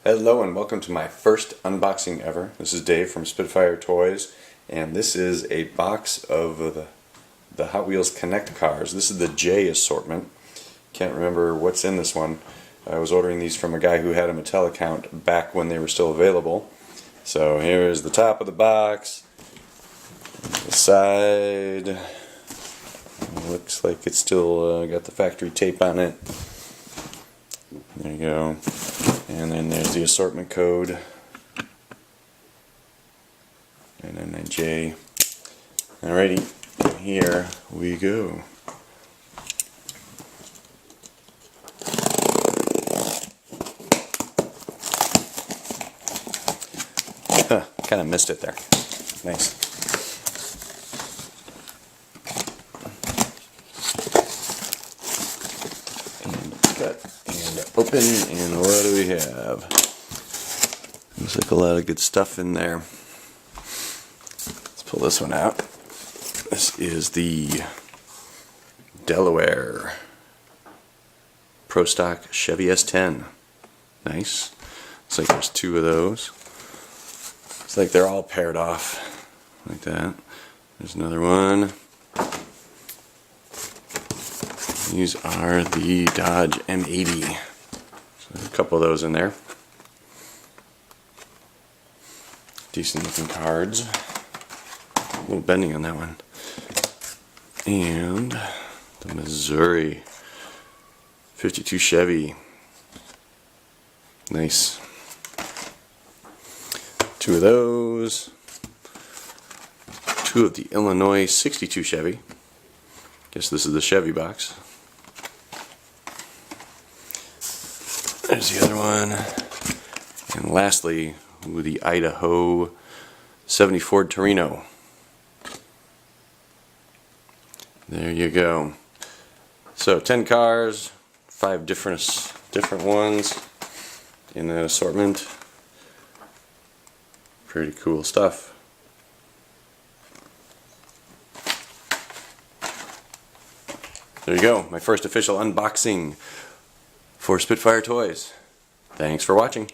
Hello and welcome to my first unboxing ever. This is Dave from SpitfireToys, and this is a box of the Hot Wheels Connect cars. This is the J assortment. Can't remember what's in this one. I was ordering these from a guy who had a Mattel account back when they were still available. So here's the top of the box. The side looks like it's still got the factory tape on it. There you go. And then there's the assortment code. And then the J. Alrighty, here we go. Kind of missed it there. Nice. And cut and open, and what do we have? Looks like a lot of good stuff in there. Let's pull this one out. This is the Delaware Pro Stock Chevy S10. Nice. Looks like there's two of those. It's like they're all paired off like that. There's another one. These are the Dodge M80. So there's a couple of those in there. Decent looking cards. A little bending on that one. And the Missouri 52 Chevy. Nice. Two of those. Two of the Illinois 62 Chevy. Guess this is the Chevy box. There's the other one. And lastly, the Idaho 70 Ford Torino. There you go. So 10 cars, 5 different ones in that assortment. Pretty cool stuff. There you go, my first official unboxing for Spitfire Toys. Thanks for watching.